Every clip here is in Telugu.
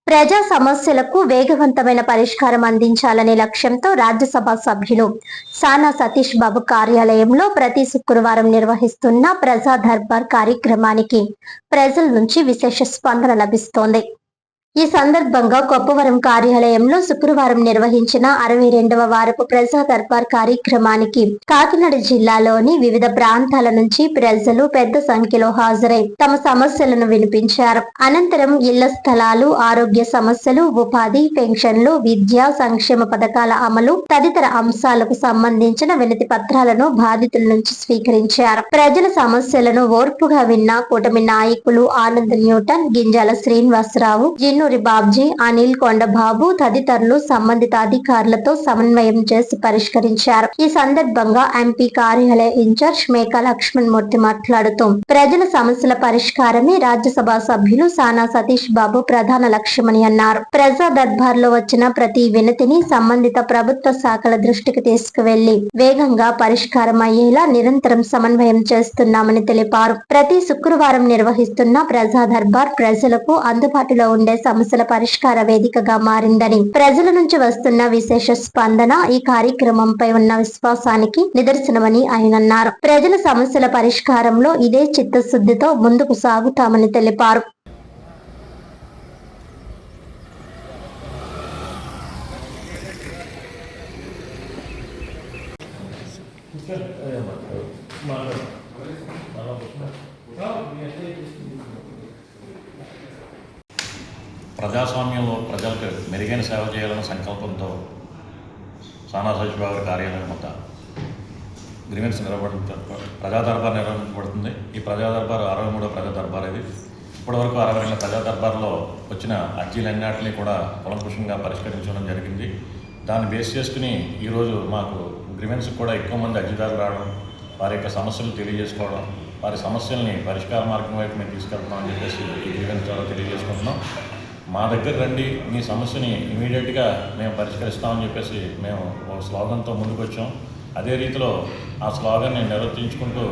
ప్రజా సమస్యలకు వేగవంతమైన పరిష్కారం అందించాలనే లక్ష్యంతో రాజ్యసభ సభ్యులు సానా సతీష్ బాబు కార్యాలయంలో ప్రతి శుక్రవారం నిర్వహిస్తున్న ప్రజా దర్బార్ కార్యక్రమానికి ప్రజల నుంచి విశేష స్పందన లభిస్తోంది. ఈ సందర్భంగా కొప్పవరం కార్యాలయంలో శుక్రవారం నిర్వహించిన 62వ వారపు ప్రజా దర్బార్ కార్యక్రమానికి కాకినాడ జిల్లాలోని వివిధ ప్రాంతాల నుంచి ప్రజలు పెద్ద సంఖ్యలో హాజరై తమ సమస్యలను వినిపించారు. అనంతరం ఇళ్ల స్థలాలు, ఆరోగ్య సమస్యలు, ఉపాధి, పెన్షన్లు, విద్య, సంక్షేమ పథకాల అమలు తదితర అంశాలకు సంబంధించిన వినతి పత్రాలను బాధితుల నుంచి స్వీకరించారు. ప్రజల సమస్యలను ఓర్పుగా విన్న కూటమి నాయకులు ఆనంద్ న్యూటన్, గింజాల శ్రీనివాసరావు, జిన్నూరి బాబ్జీ, అనిల్ కొండబాబు తదితరులు సంబంధిత అధికారులతో సమన్వయం చేసి పరిష్కరించారు. ఈ సందర్భంగా ఎంపీ కార్యాలయ ఇన్ఛార్జ్ మేకా లక్ష్మణ్ మూర్తి మాట్లాడుతూ ప్రజల సమస్యల పరిష్కారమే రాజ్యసభ సభ్యులు సానా సతీష్ బాబు ప్రధాన లక్ష్యమని అన్నారు. ప్రజా దర్బార్ లో వచ్చిన ప్రతి వినతిని సంబంధిత ప్రభుత్వ శాఖల దృష్టికి తీసుకువెళ్లి వేగంగా పరిష్కారం అయ్యేలా నిరంతరం సమన్వయం చేస్తున్నామని తెలిపారు. ప్రతి శుక్రవారం నిర్వహిస్తున్న ప్రజా దర్బార్ ప్రజలకు అందుబాటులో ఉండే సమస్యల పరిష్కార వేదికగా మారిందని, ప్రజల నుంచి వస్తున్న విశేష స్పందన ఈ కార్యక్రమంపై ఉన్న విశ్వాసానికి నిదర్శనమని ఆయన అన్నారు. ప్రజల సమస్యల పరిష్కారంలో ఇదే చిత్తశుద్ధితో ముందుకు సాగుతామని తెలిపారు. ప్రజాస్వామ్యంలో ప్రజలకు మెరుగైన సేవ చేయాలన్న సంకల్పంతో సానా సతీష్ బాబు కార్యాలయం వద్ద గ్రీవెన్స్ ప్రజా దర్బార్ నిర్వహించబడుతుంది. ఈ ప్రజా దర్బార్ 63వ ప్రజా దర్బార్ ఇది. ఇప్పటివరకు 62 ప్రజా దర్బార్లో వచ్చిన అర్జీలన్నింటినీ కూడా కులంకుషంగా పరిష్కరించడం జరిగింది. దాన్ని బేస్ చేసుకుని ఈరోజు మాకు గ్రీవెన్స్ కూడా ఎక్కువ మంది అర్జీదారులు రావడం, వారి యొక్క సమస్యలు తెలియజేసుకోవడం, వారి సమస్యల్ని పరిష్కార మార్గం వైపు మేము తీసుకెళ్తున్నాం అని చెప్పేసి ఈ గ్రీవెన్స్ ద్వారా తెలియజేసుకుంటున్నాం. మా దగ్గర రండి, మీ సమస్యని ఇమీడియట్గా మేము పరిష్కరిస్తామని చెప్పేసి మేము ఒక స్లోగన్తో ముందుకు వచ్చాం. అదే రీతిలో ఆ స్లోగన్ని నిర్వర్తించుకుంటూ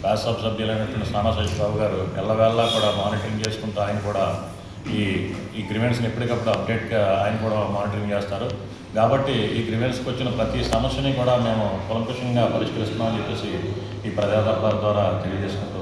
రాజ్యసభ సభ్యులైనటువంటి సానా సతీష్ బాబు గారు ఎల్లవేళలా కూడా మానిటరింగ్ చేసుకుంటూ ఆయన కూడా ఈ గ్రీవెన్స్ని ఎప్పటికప్పుడు అప్డేట్గా ఆయన కూడా మానిటరింగ్ చేస్తారు. కాబట్టి ఈ గ్రీవెన్స్కి వచ్చిన ప్రతి సమస్యని కూడా మేము కులంకుషంగా పరిష్కరిస్తున్నామని చెప్పేసి ఈ ప్రజా దర్బార్ ద్వారా తెలియజేసుకుంటూ